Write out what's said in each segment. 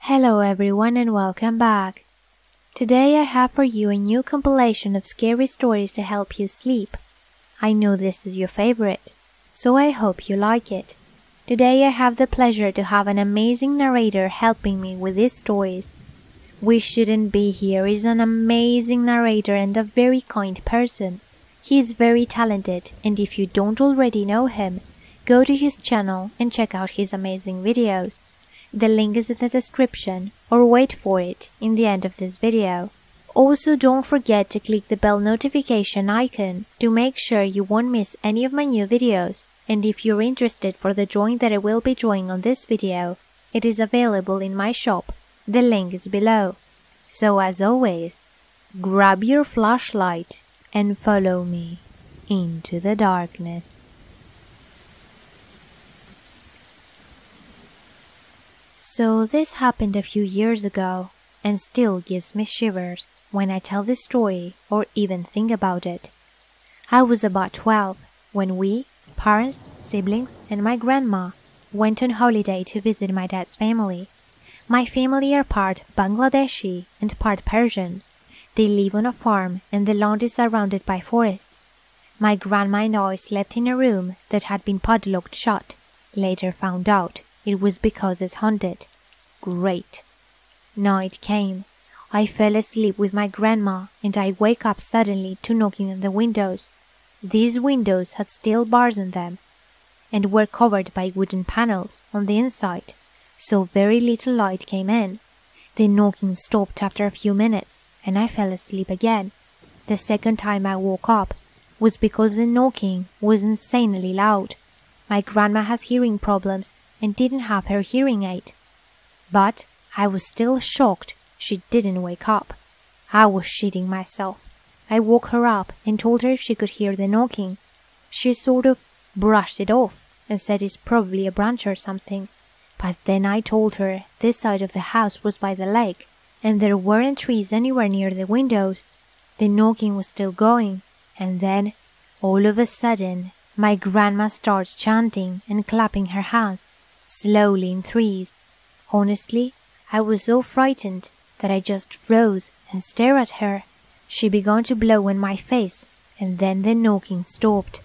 Hello everyone and welcome back. Today I have for you a new compilation of scary stories to help you sleep. I know this is your favorite, so I hope you like it. Today I have the pleasure to have an amazing narrator helping me with these stories. We Shouldn't Be Here is an amazing narrator and a very kind person. He is very talented, and if you don't already know him, go to his channel and check out his amazing videos. The link is in the description, or wait for it in the end of this video. Also, don't forget to click the bell notification icon to make sure you won't miss any of my new videos. And if you're interested for the drawing that I will be drawing on this video, it is available in my shop. The link is below. So as always, grab your flashlight and follow me into the darkness. So this happened a few years ago and still gives me shivers when I tell this story or even think about it. I was about 12 when we, parents, siblings, and my grandma went on holiday to visit my dad's family. My family are part Bangladeshi and part Persian. They live on a farm and the land is surrounded by forests. My grandma and I slept in a room that had been padlocked shut. Later found out it was because it's haunted. Great. Night came. I fell asleep with my grandma and I wake up suddenly to knocking on the windows. These windows had steel bars in them and were covered by wooden panels on the inside, so very little light came in. The knocking stopped after a few minutes and I fell asleep again. The second time I woke up was because the knocking was insanely loud. My grandma has hearing problems and didn't have her hearing aid. But I was still shocked she didn't wake up. I was shitting myself. I woke her up and told her if she could hear the knocking. She sort of brushed it off and said it's probably a branch or something. But then I told her this side of the house was by the lake and there weren't trees anywhere near the windows. The knocking was still going, and then, all of a sudden, my grandma starts chanting and clapping her hands, slowly in threes. Honestly, I was so frightened that I just froze and stared at her. She began to blow in my face, and then the knocking stopped.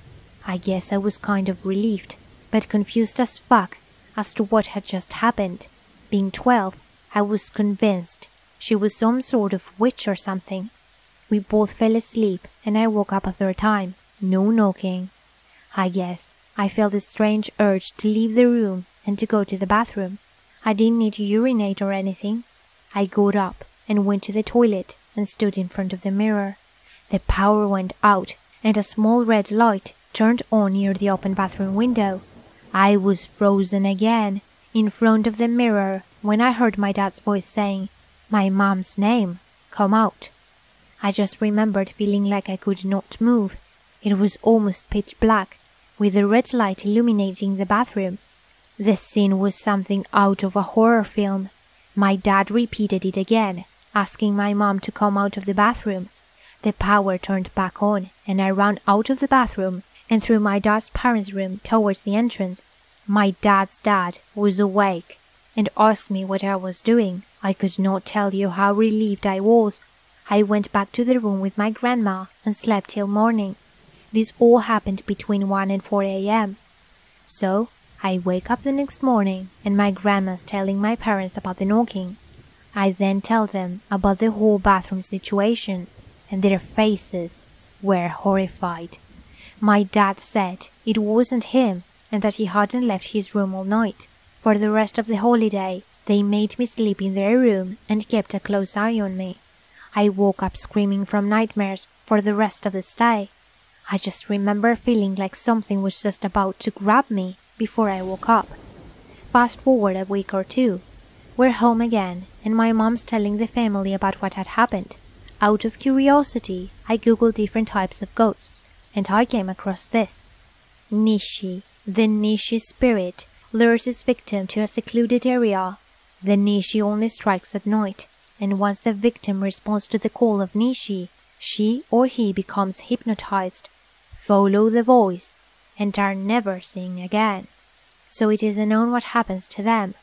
I guess I was kind of relieved, but confused as fuck as to what had just happened. Being 12, I was convinced she was some sort of witch or something. We both fell asleep, and I woke up a third time. No knocking. I guess I felt a strange urge to leave the room and to go to the bathroom. I didn't need to urinate or anything. I got up and went to the toilet and stood in front of the mirror. The power went out and a small red light turned on near the open bathroom window. I was frozen again in front of the mirror when I heard my dad's voice saying, "My mom's name, come out." I just remembered feeling like I could not move. It was almost pitch black, with the red light illuminating the bathroom. The scene was something out of a horror film. My dad repeated it again, asking my mom to come out of the bathroom. The power turned back on, and I ran out of the bathroom and through my dad's parents' room towards the entrance. My dad's dad was awake and asked me what I was doing. I could not tell you how relieved I was. I went back to the room with my grandma and slept till morning. This all happened between 1 and 4 a.m. So, I wake up the next morning and my grandma's telling my parents about the knocking. I then tell them about the whole bathroom situation, and their faces were horrified. My dad said it wasn't him and that he hadn't left his room all night. For the rest of the holiday, they made me sleep in their room and kept a close eye on me. I woke up screaming from nightmares for the rest of the stay. I just remember feeling like something was just about to grab me before I woke up. Fast forward a week or two. We're home again, and my mom's telling the family about what had happened. Out of curiosity, I googled different types of ghosts, and I came across this. Nishi. The Nishi spirit lures its victim to a secluded area. The Nishi only strikes at night, and once the victim responds to the call of Nishi, she or he becomes hypnotized. Follow the voice and are never seen again. So it is unknown what happens to them.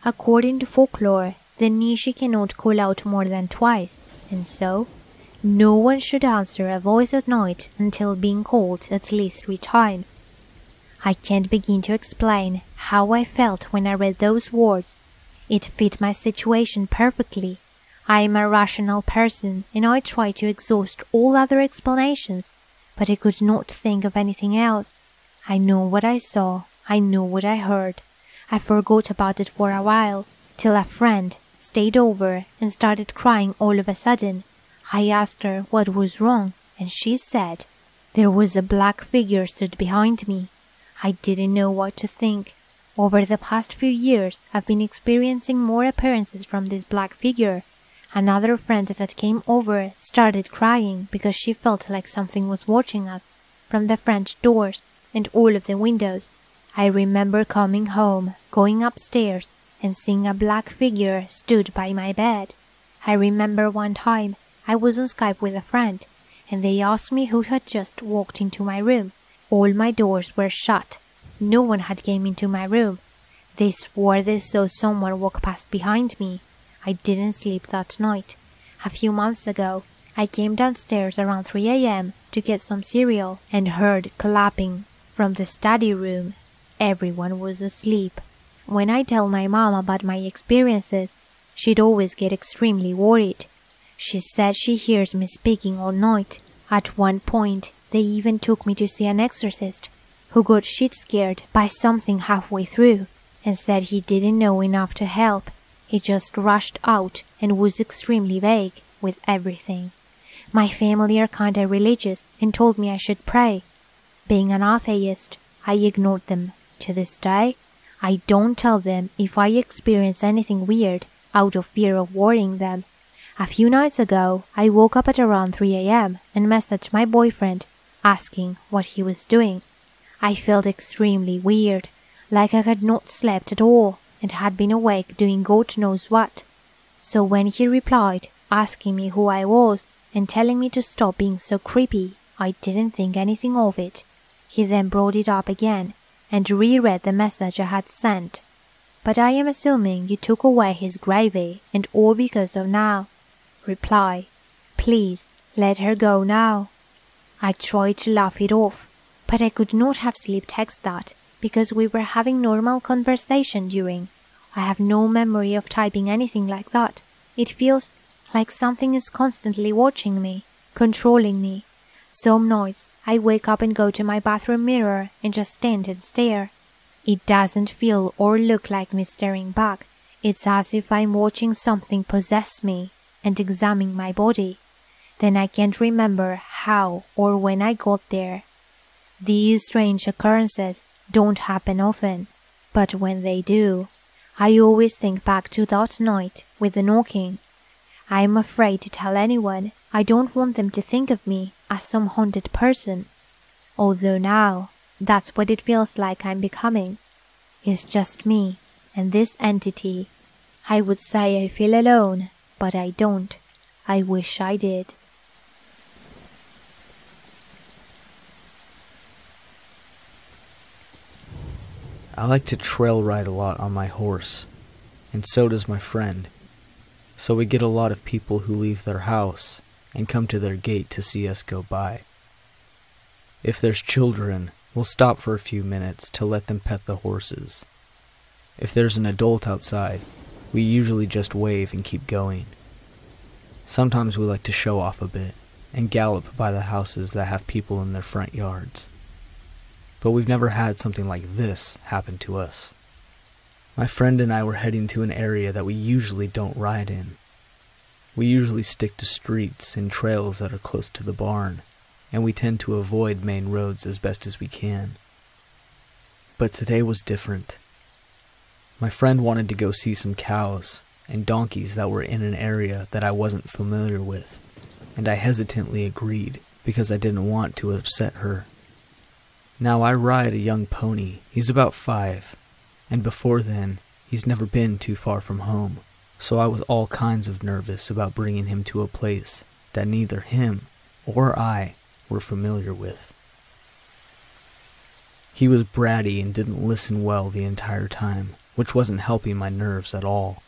According to folklore, then Nishi cannot call out more than twice, and so no one should answer a voice at night until being called at least 3 times. I can't begin to explain how I felt when I read those words. It fit my situation perfectly. I am a rational person and I try to exhaust all other explanations, but I could not think of anything else. I know what I saw, I know what I heard. I forgot about it for a while, till a friend stayed over and started crying all of a sudden. I asked her what was wrong, and she said there was a black figure stood behind me. I didn't know what to think. Over the past few years, I've been experiencing more appearances from this black figure. Another friend that came over started crying because she felt like something was watching us from the French doors and all of the windows. I remember coming home, going upstairs, and seeing a black figure stood by my bed. I remember one time I was on Skype with a friend, and they asked me who had just walked into my room. All my doors were shut. No one had came into my room. They swore they saw someone walk past behind me. I didn't sleep that night. A few months ago, I came downstairs around 3 a.m. to get some cereal and heard clapping from the study room. Everyone was asleep. When I tell my mom about my experiences, she'd always get extremely worried. She said she hears me speaking all night. At one point, they even took me to see an exorcist who got shit scared by something halfway through and said he didn't know enough to help. He just rushed out and was extremely vague with everything. My family are kinda religious and told me I should pray. Being an atheist, I ignored them. To this day, I don't tell them if I experience anything weird out of fear of worrying them. A few nights ago, I woke up at around 3 a.m. and messaged my boyfriend asking what he was doing. I felt extremely weird, like I had not slept at all and had been awake doing God knows what. So when he replied, asking me who I was and telling me to stop being so creepy, I didn't think anything of it. He then brought it up again and reread the message I had sent. But I am assuming you took away his gravy and all because of now. Reply, please let her go now. I tried to laugh it off, but I could not have sleep text that because we were having normal conversation during. I have no memory of typing anything like that. It feels like something is constantly watching me, controlling me. Some nights I wake up and go to my bathroom mirror and just stand and stare. It doesn't feel or look like me staring back. It's as if I'm watching something possess me and examine my body. Then I can't remember how or when I got there. These strange occurrences don't happen often, but when they do, I always think back to that night with the knocking. I am afraid to tell anyone. I don't want them to think of me as some haunted person. Although now, that's what it feels like I'm becoming. It's just me and this entity. I would say I feel alone, but I don't. I wish I did. I like to trail ride a lot on my horse, and so does my friend. So we get a lot of people who leave their house and come to their gate to see us go by. If there's children, we'll stop for a few minutes to let them pet the horses. If there's an adult outside, we usually just wave and keep going. Sometimes we like to show off a bit and gallop by the houses that have people in their front yards. But we've never had something like this happen to us. My friend and I were heading to an area that we usually don't ride in. We usually stick to streets and trails that are close to the barn, and we tend to avoid main roads as best as we can. But today was different. My friend wanted to go see some cows and donkeys that were in an area that I wasn't familiar with, and I hesitantly agreed because I didn't want to upset her. Now I ride a young pony. He's about 5, and before then, he's never been too far from home, so I was all kinds of nervous about bringing him to a place that neither him or I were familiar with. He was bratty and didn't listen well the entire time, which wasn't helping my nerves at all.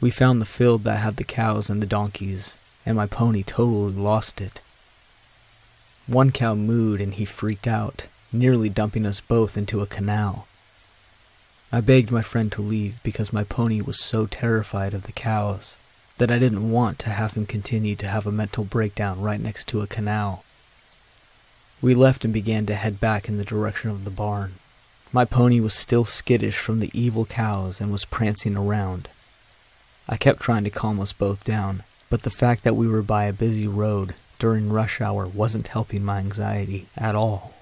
We found the field that had the cows and the donkeys, and my pony totally lost it. One cow mooed and he freaked out, nearly dumping us both into a canal. I begged my friend to leave because my pony was so terrified of the cows that I didn't want to have him continue to have a mental breakdown right next to a canal. We left and began to head back in the direction of the barn. My pony was still skittish from the evil cows and was prancing around. I kept trying to calm us both down, but the fact that we were by a busy road during rush hour wasn't helping my anxiety at all.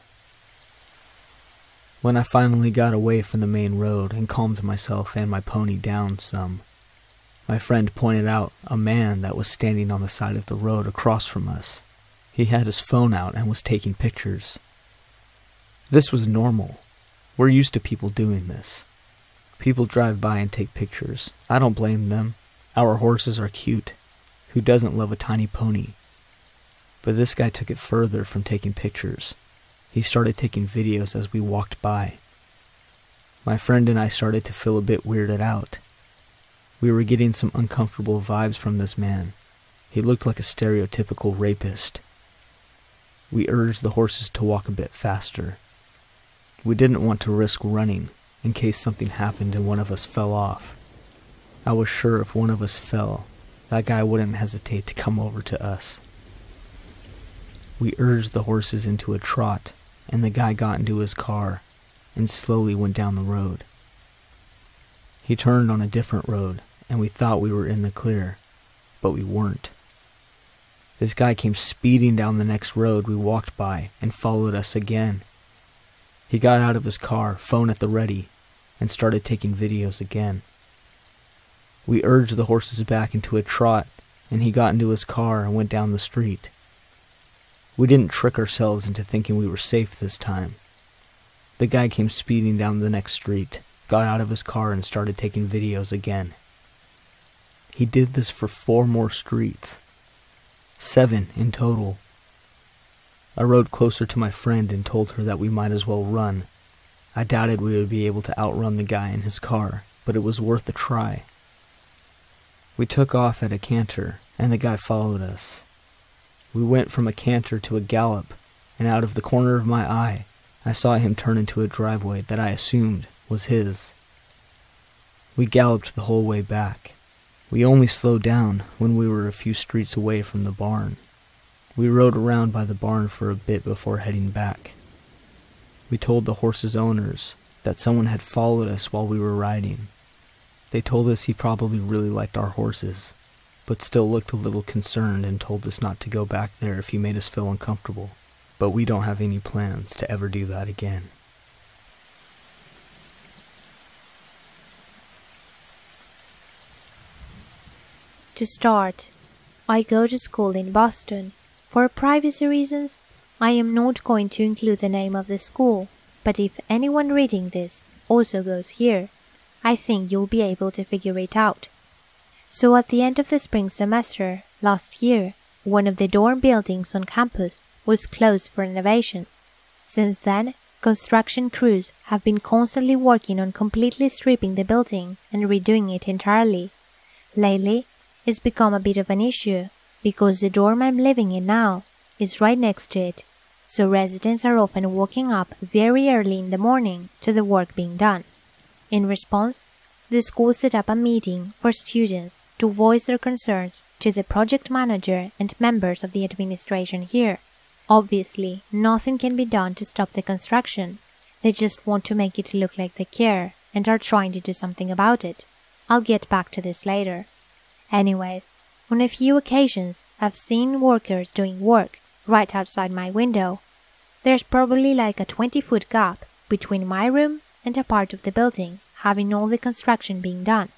When I finally got away from the main road and calmed myself and my pony down some, my friend pointed out a man that was standing on the side of the road across from us. He had his phone out and was taking pictures. This was normal. We're used to people doing this. People drive by and take pictures. I don't blame them. Our horses are cute. Who doesn't love a tiny pony? But this guy took it further from taking pictures. He started taking videos as we walked by. My friend and I started to feel a bit weirded out. We were getting some uncomfortable vibes from this man. He looked like a stereotypical rapist. We urged the horses to walk a bit faster. We didn't want to risk running in case something happened and one of us fell off. I was sure if one of us fell, that guy wouldn't hesitate to come over to us. We urged the horses into a trot, and the guy got into his car and slowly went down the road. He turned on a different road, and we thought we were in the clear, but we weren't. This guy came speeding down the next road we walked by and followed us again. He got out of his car, phone at the ready, and started taking videos again. We urged the horses back into a trot, and he got into his car and went down the street. We didn't trick ourselves into thinking we were safe this time. The guy came speeding down the next street, got out of his car and started taking videos again. He did this for 4 more streets. 7 in total. I rode closer to my friend and told her that we might as well run. I doubted we would be able to outrun the guy in his car, but it was worth a try. We took off at a canter, and the guy followed us. We went from a canter to a gallop, and out of the corner of my eye, I saw him turn into a driveway that I assumed was his. We galloped the whole way back. We only slowed down when we were a few streets away from the barn. We rode around by the barn for a bit before heading back. We told the horses' owners that someone had followed us while we were riding. They told us he probably really liked our horses, but still looked a little concerned and told us not to go back there if he made us feel uncomfortable. But we don't have any plans to ever do that again. To start, I go to school in Boston. For privacy reasons, I am not going to include the name of the school, but if anyone reading this also goes here, I think you'll be able to figure it out. So at the end of the spring semester last year, one of the dorm buildings on campus was closed for renovations. Since then, construction crews have been constantly working on completely stripping the building and redoing it entirely. Lately, it's become a bit of an issue because the dorm I'm living in now is right next to it, so residents are often waking up very early in the morning to the work being done. In response, the school set up a meeting for students to voice their concerns to the project manager and members of the administration here. Obviously, nothing can be done to stop the construction. They just want to make it look like they care and are trying to do something about it. I'll get back to this later. Anyways, on a few occasions, I've seen workers doing work right outside my window. There's probably like a 20-foot gap between my room and a part of the building having all the construction being done,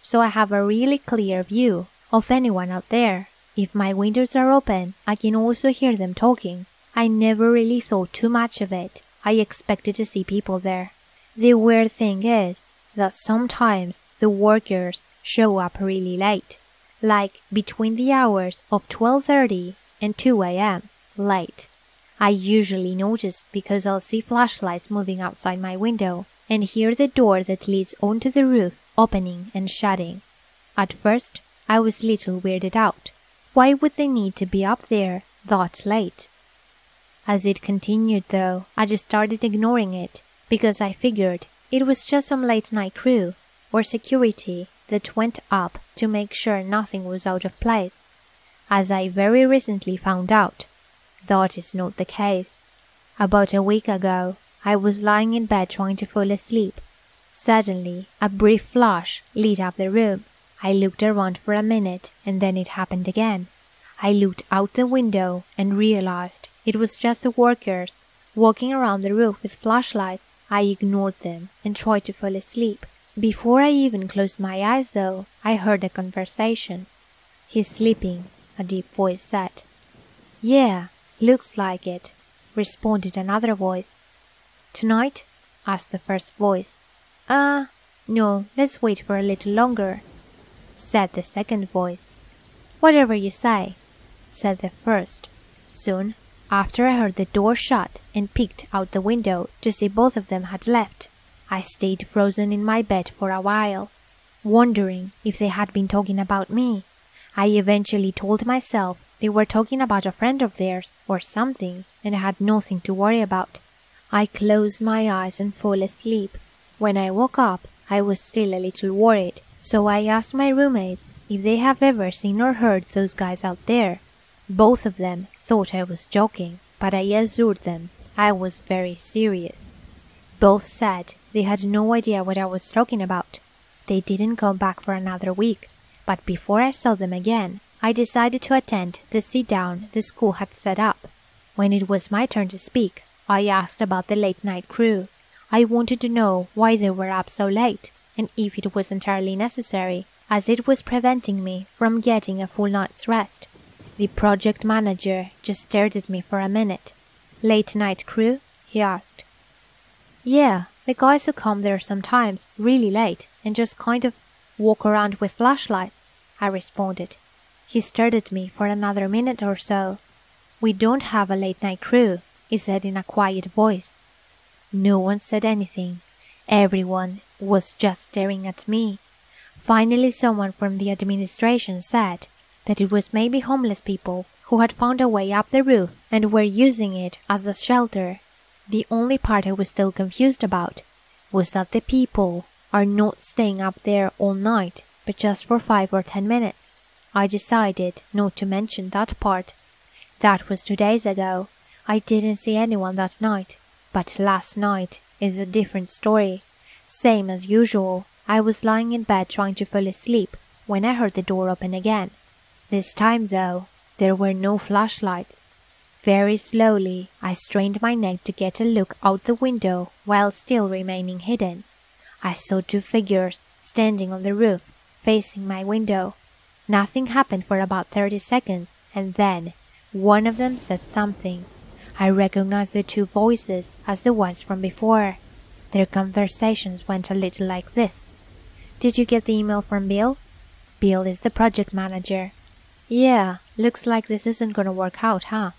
so I have a really clear view of anyone out there. If my windows are open, I can also hear them talking. I never really thought too much of it. I expected to see people there. The weird thing is that sometimes the workers show up really late, like between the hours of 12:30 and 2 a.m. late. I usually notice because I'll see flashlights moving outside my window and hear the door that leads onto the roof opening and shutting. At first, I was a little weirded out. Why would they need to be up there that late? As it continued though, I just started ignoring it because I figured it was just some late-night crew or security that went up to make sure nothing was out of place. As I very recently found out, that is not the case. About a week ago, I was lying in bed trying to fall asleep. Suddenly, a brief flash lit up the room. I looked around for a minute and then it happened again. I looked out the window and realized it was just the workers walking around the roof with flashlights. I ignored them and tried to fall asleep. Before I even closed my eyes though, I heard a conversation. "He's sleeping," a deep voice said. "Yeah, looks like it," responded another voice. "Tonight?" asked the first voice. No, let's wait for a little longer," said the second voice. "Whatever you say," said the first. Soon after, I heard the door shut and peeked out the window to see both of them had left. I stayed frozen in my bed for a while, wondering if they had been talking about me. I eventually told myself they were talking about a friend of theirs or something and I had nothing to worry about. I closed my eyes and fell asleep. When I woke up, I was still a little worried, so I asked my roommates if they have ever seen or heard those guys out there. Both of them thought I was joking, but I assured them I was very serious. Both said they had no idea what I was talking about. They didn't come back for another week, but before I saw them again, I decided to attend the sit-down the school had set up. When it was my turn to speak, I asked about the late-night crew. I wanted to know why they were up so late and if it was entirely necessary, as it was preventing me from getting a full night's rest. The project manager just stared at me for a minute. "Late-night crew?" he asked. "Yeah, the guys who come there sometimes really late and just kind of walk around with flashlights," I responded. He stared at me for another minute or so. "We don't have a late-night crew," he said in a quiet voice. No one said anything. Everyone was just staring at me. Finally, someone from the administration said that it was maybe homeless people who had found a way up the roof and were using it as a shelter. The only part I was still confused about was that the people are not staying up there all night, but just for 5 or 10 minutes. I decided not to mention that part. That was 2 days ago. I didn't see anyone that night. But last night is a different story. Same as usual, I was lying in bed trying to fall asleep when I heard the door open again. This time though, there were no flashlights. Very slowly, I strained my neck to get a look out the window while still remaining hidden. I saw 2 figures standing on the roof, facing my window. Nothing happened for about 30 seconds, and then one of them said something. I recognized the 2 voices as the ones from before. Their conversations went a little like this. "Did you get the email from Bill?" Bill is the project manager. "Yeah, looks like this isn't gonna work out, huh?"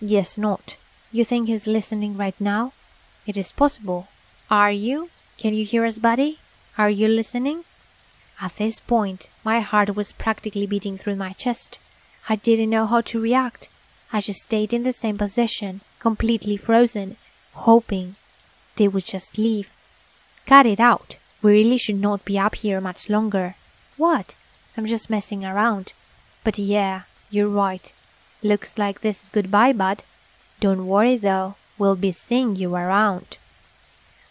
"Guess not. You think he's listening right now?" "It is possible." "Are you? Can you hear us, buddy? Are you listening?" At this point, my heart was practically beating through my chest. I didn't know how to react. I just stayed in the same position, completely frozen, hoping they would just leave. "Cut it out. We really should not be up here much longer." "What?" "I'm just messing around." "But yeah, you're right. Looks like this is goodbye, bud. Don't worry though, we'll be seeing you around."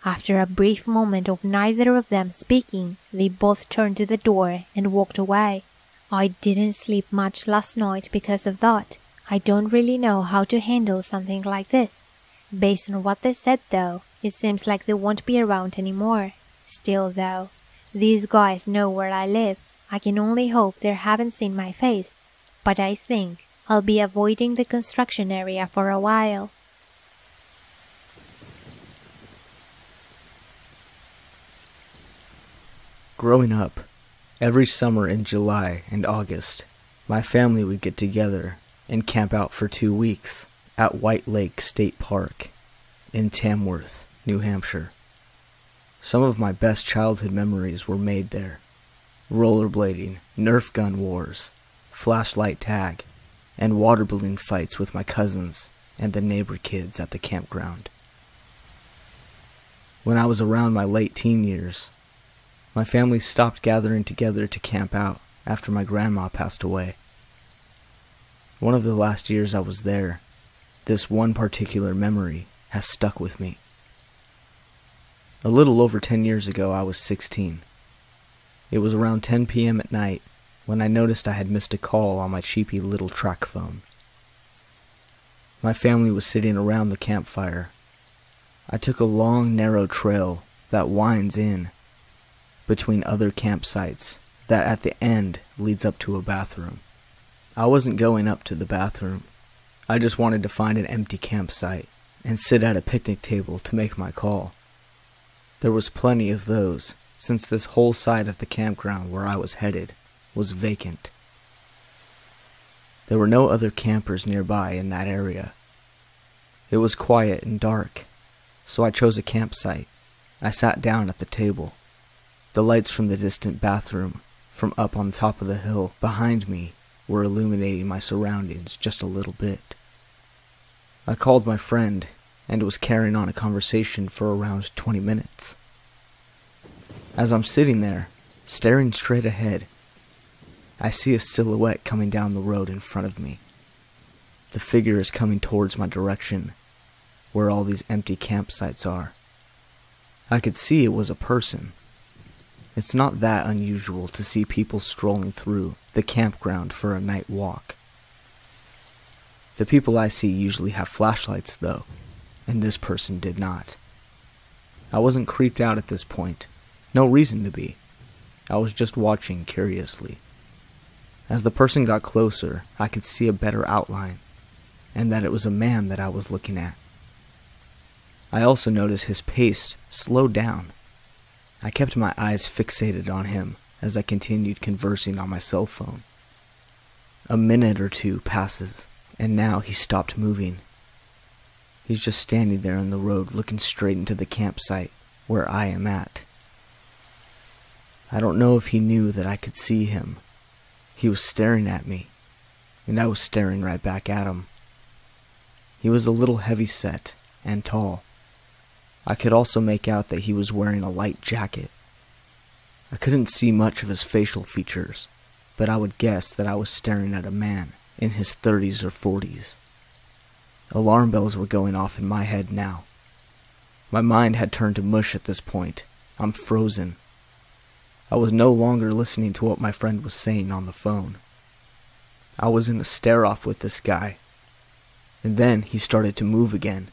After a brief moment of neither of them speaking, they both turned to the door and walked away. I didn't sleep much last night because of that. I don't really know how to handle something like this. Based on what they said though, it seems like they won't be around anymore. Still though, these guys know where I live. I can only hope they haven't seen my face. But I think I'll be avoiding the construction area for a while. Growing up, every summer in July and August, my family would get together and camp out for 2 weeks at White Lake State Park in Tamworth, New Hampshire. Some of my best childhood memories were made there. rollerblading, Nerf gun wars, flashlight tag, and water balloon fights with my cousins and the neighbor kids at the campground. When I was around my late teen years, my family stopped gathering together to camp out after my grandma passed away. One of the last years I was there, this one particular memory has stuck with me. A little over 10 years ago, I was 16. It was around 10 p.m. at night when I noticed I had missed a call on my cheapy little track phone. My family was sitting around the campfire. I took a long, narrow trail that winds in between other campsites that at the end leads up to a bathroom. I wasn't going up to the bathroom. I just wanted to find an empty campsite and sit at a picnic table to make my call. There was plenty of those, since this whole side of the campground where I was headed was vacant. There were no other campers nearby in that area. It was quiet and dark, so I chose a campsite. I sat down at the table. The lights from the distant bathroom, from up on top of the hill behind me, were illuminating my surroundings just a little bit. I called my friend and was carrying on a conversation for around 20 minutes. As I'm sitting there, staring straight ahead, I see a silhouette coming down the road in front of me. The figure is coming towards my direction, where all these empty campsites are. I could see it was a person. It's not that unusual to see people strolling through the campground for a night walk. The people I see usually have flashlights though, and this person did not. I wasn't creeped out at this point. No reason to be. I was just watching curiously. As the person got closer, I could see a better outline, and that it was a man that I was looking at. I also noticed his pace slowed down. I kept my eyes fixated on him as I continued conversing on my cell phone. A minute or two passes, and now he stopped moving. He's just standing there on the road looking straight into the campsite where I am at. I don't know if he knew that I could see him. He was staring at me, and I was staring right back at him. He was a little heavy-set and tall. I could also make out that he was wearing a light jacket. I couldn't see much of his facial features, but I would guess that I was staring at a man in his 30s or 40s. Alarm bells were going off in my head now. My mind had turned to mush at this point. I'm frozen. I was no longer listening to what my friend was saying on the phone. I was in a stare-off with this guy, and then he started to move again.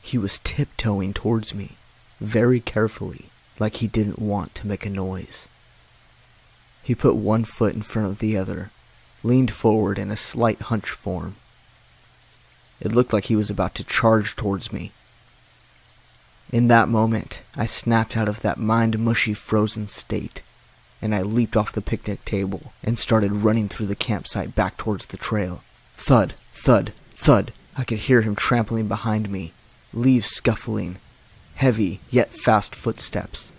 He was tiptoeing towards me, very carefully, like he didn't want to make a noise. He put one foot in front of the other, leaned forward in a slight hunch form. It looked like he was about to charge towards me. In that moment, I snapped out of that mind-mushy frozen state, and I leaped off the picnic table and started running through the campsite back towards the trail. Thud, thud, thud. I could hear him trampling behind me, leaves scuffling, heavy yet fast footsteps.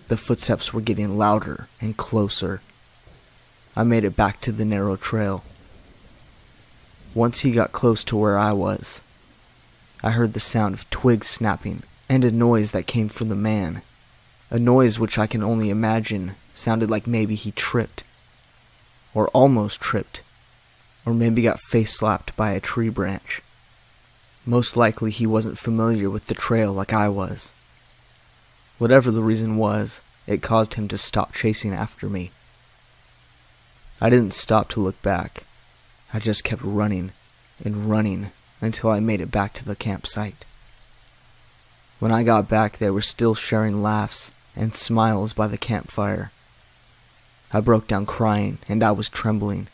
The footsteps were getting louder and closer. I made it back to the narrow trail. Once he got close to where I was, I heard the sound of twigs snapping and a noise that came from the man. A noise which I can only imagine sounded like maybe he tripped, or almost tripped, or maybe got face-slapped by a tree branch. Most likely he wasn't familiar with the trail like I was. Whatever the reason was, it caused him to stop chasing after me. I didn't stop to look back. I just kept running and running until I made it back to the campsite. When I got back, they were still sharing laughs and smiles by the campfire. I broke down crying and I was trembling.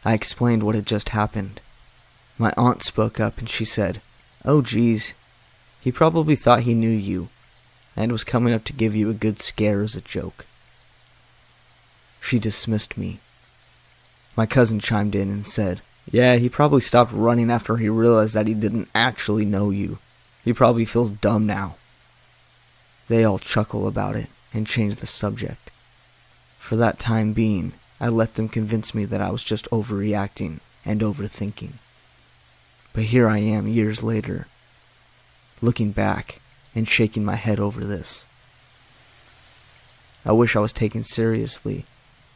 I explained what had just happened. My aunt spoke up and she said, "Oh geez, he probably thought he knew you and was coming up to give you a good scare as a joke." She dismissed me. My cousin chimed in and said, "Yeah, he probably stopped running after he realized that he didn't actually know you. He probably feels dumb now." They all chuckle about it and change the subject. For that time being, I let them convince me that I was just overreacting and overthinking. But here I am years later, looking back and shaking my head over this. I wish I was taken seriously,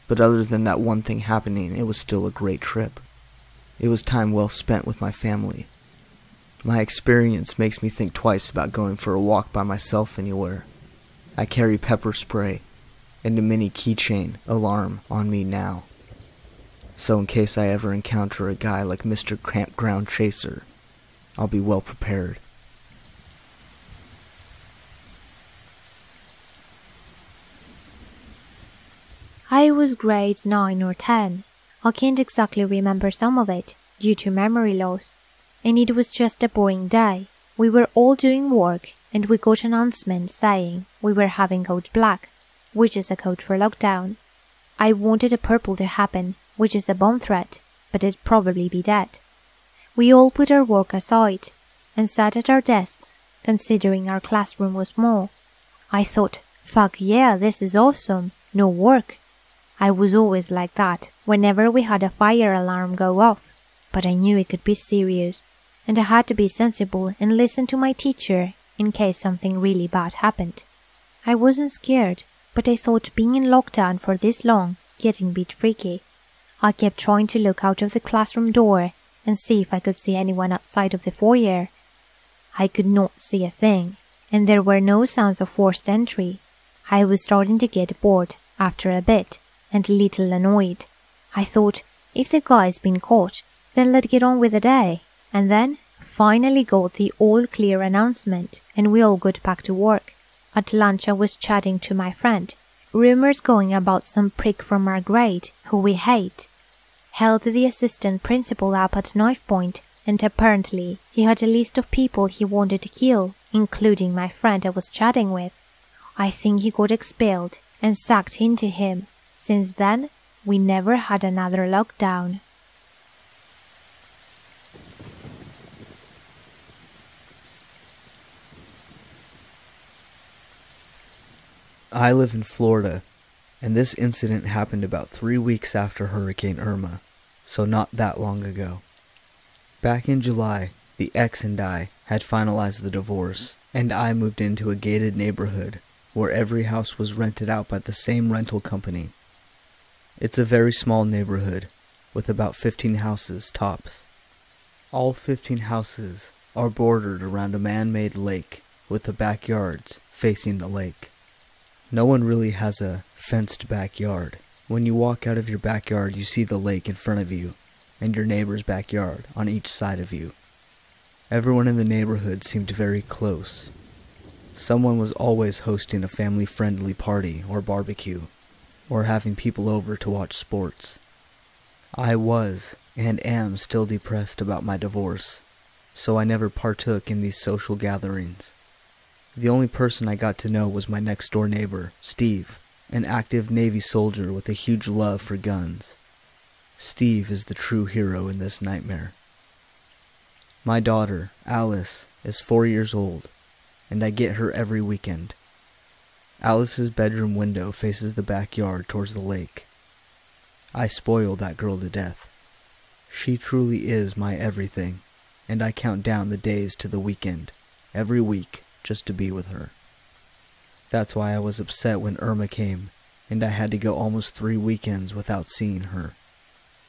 but other than that one thing happening, it was still a great trip. It was time well spent with my family. My experience makes me think twice about going for a walk by myself anywhere. I carry pepper spray and a mini keychain alarm on me now. So in case I ever encounter a guy like Mr. Campground Chaser, I'll be well prepared. I was grade 9 or 10. I can't exactly remember some of it, due to memory loss. And it was just a boring day. We were all doing work, and we got an announcement saying we were having code black, which is a code for lockdown. I wanted a purple to happen, which is a bomb threat, but it'd probably be dead. We all put our work aside and sat at our desks, considering our classroom was small. I thought, fuck yeah, this is awesome, no work. I was always like that whenever we had a fire alarm go off, but I knew it could be serious, and I had to be sensible and listen to my teacher in case something really bad happened. I wasn't scared, but I thought being in lockdown for this long getting a bit freaky. I kept trying to look out of the classroom door and see if I could see anyone outside of the foyer. I could not see a thing, and there were no sounds of forced entry. I was starting to get bored after a bit and a little annoyed. I thought, if the guy's been caught, then let's get on with the day. And then finally got the all clear announcement and we all got back to work. At lunch I was chatting to my friend. Rumors going about some prick from our grade, who we hate, held the assistant principal up at knife point, and apparently he had a list of people he wanted to kill, including my friend I was chatting with. I think he got expelled and sucked into him. Since then, we never had another lockdown. I live in Florida, and this incident happened about 3 weeks after Hurricane Irma, so not that long ago. Back in July, the ex and I had finalized the divorce, and I moved into a gated neighborhood where every house was rented out by the same rental company. It's a very small neighborhood, with about 15 houses tops. All 15 houses are bordered around a man-made lake, with the backyards facing the lake. No one really has a fenced backyard. When you walk out of your backyard, you see the lake in front of you, and your neighbor's backyard on each side of you. Everyone in the neighborhood seemed very close. Someone was always hosting a family-friendly party or barbecue, or having people over to watch sports. I was, and am, still depressed about my divorce, so I never partook in these social gatherings. The only person I got to know was my next-door neighbor, Steve, an active Navy soldier with a huge love for guns. Steve is the true hero in this nightmare. My daughter, Alice, is 4 years old, and I get her every weekend. Alice's bedroom window faces the backyard towards the lake. I spoil that girl to death. She truly is my everything, and I count down the days to the weekend, every week, just to be with her. That's why I was upset when Irma came, and I had to go almost 3 weekends without seeing her.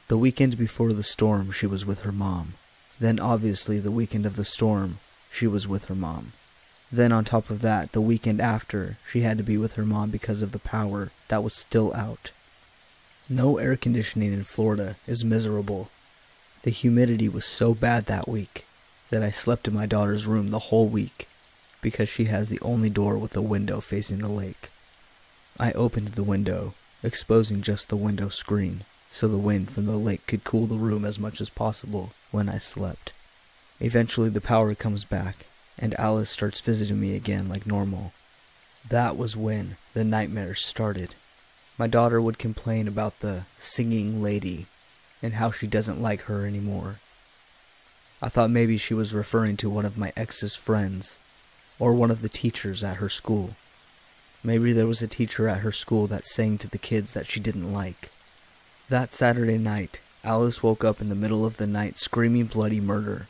The weekend before the storm, she was with her mom. Then obviously the weekend of the storm, she was with her mom. Then on top of that, the weekend after, she had to be with her mom because of the power that was still out. No air conditioning in Florida is miserable. The humidity was so bad that week that I slept in my daughter's room the whole week because she has the only door with a window facing the lake. I opened the window, exposing just the window screen, so the wind from the lake could cool the room as much as possible when I slept. Eventually the power comes back, and Alice starts visiting me again like normal. That was when the nightmares started. My daughter would complain about the singing lady and how she doesn't like her anymore. I thought maybe she was referring to one of my ex's friends or one of the teachers at her school. Maybe there was a teacher at her school that sang to the kids that she didn't like. That Saturday night, Alice woke up in the middle of the night screaming bloody murder.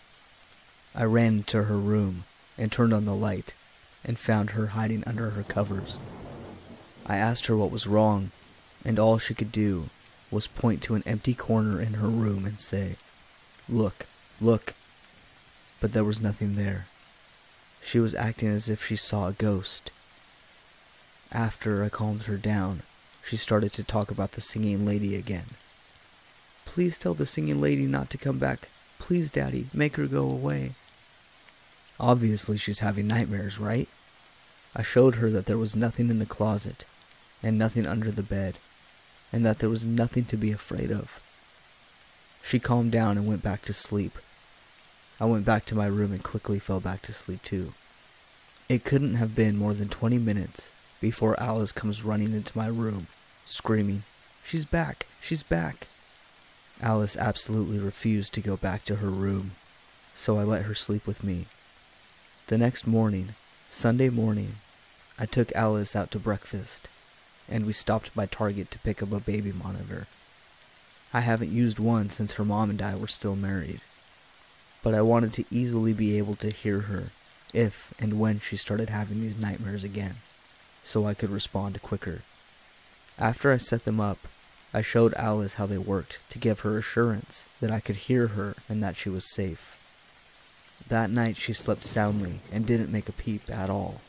I ran into her room and turned on the light and found her hiding under her covers. I asked her what was wrong, and all she could do was point to an empty corner in her room and say, "Look, look." But there was nothing there. She was acting as if she saw a ghost. After I calmed her down, she started to talk about the singing lady again. "Please tell the singing lady not to come back. Please, Daddy, make her go away." Obviously she's having nightmares, right? I showed her that there was nothing in the closet, and nothing under the bed, and that there was nothing to be afraid of. She calmed down and went back to sleep. I went back to my room and quickly fell back to sleep too. It couldn't have been more than 20 minutes before Alice comes running into my room, screaming, "She's back! She's back!" Alice absolutely refused to go back to her room, so I let her sleep with me. The next morning, Sunday morning, I took Alice out to breakfast, and we stopped by Target to pick up a baby monitor. I haven't used one since her mom and I were still married, but I wanted to easily be able to hear her if and when she started having these nightmares again, so I could respond quicker. After I set them up, I showed Alice how they worked to give her assurance that I could hear her and that she was safe. That night she slept soundly and didn't make a peep at all.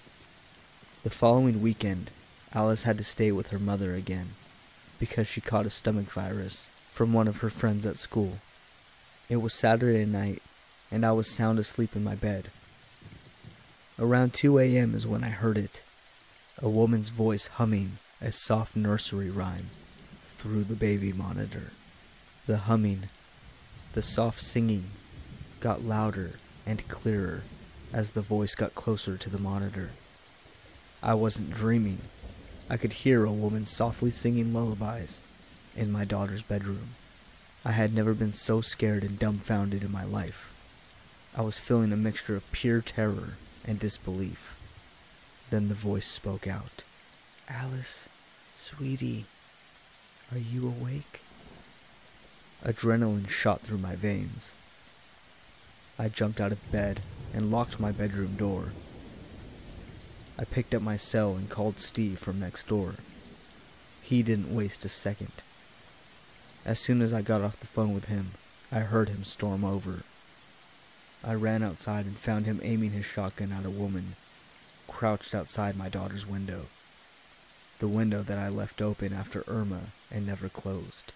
The following weekend, Alice had to stay with her mother again because she caught a stomach virus from one of her friends at school. It was Saturday night, and I was sound asleep in my bed. Around 2 a.m. is when I heard it, a woman's voice humming a soft nursery rhyme through the baby monitor. The humming, the soft singing, got louder and clearer as the voice got closer to the monitor. I wasn't dreaming. I could hear a woman softly singing lullabies in my daughter's bedroom. I had never been so scared and dumbfounded in my life. I was feeling a mixture of pure terror and disbelief. Then the voice spoke out. "Alice, sweetie, are you awake?" Adrenaline shot through my veins. I jumped out of bed and locked my bedroom door. I picked up my cell and called Steve from next door. He didn't waste a second. As soon as I got off the phone with him, I heard him storm over. I ran outside and found him aiming his shotgun at a woman crouched outside my daughter's window. The window that I left open after Irma and never closed.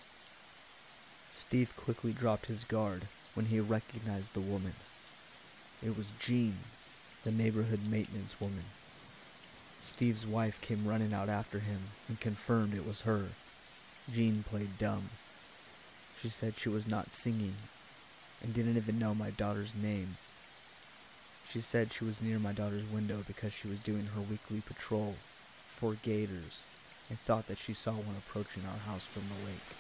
Steve quickly dropped his guard when he recognized the woman. It was Jean, the neighborhood maintenance woman. Steve's wife came running out after him and confirmed it was her. Jean played dumb. She said she was not singing and didn't even know my daughter's name. She said she was near my daughter's window because she was doing her weekly patrol for gators and thought that she saw one approaching our house from the lake.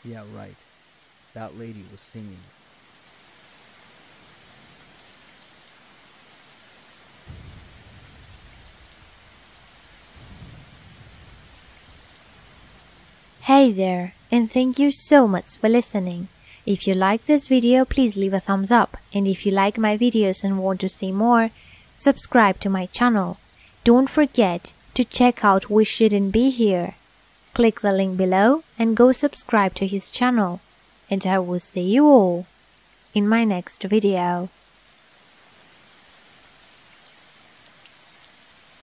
Yeah, right. That lady was singing. Hey there, and thank you so much for listening. If you like this video, please leave a thumbs up, and if you like my videos and want to see more, subscribe to my channel. Don't forget to check out We Shouldn't Be Here. Click the link below and go subscribe to his channel, and I will see you all in my next video.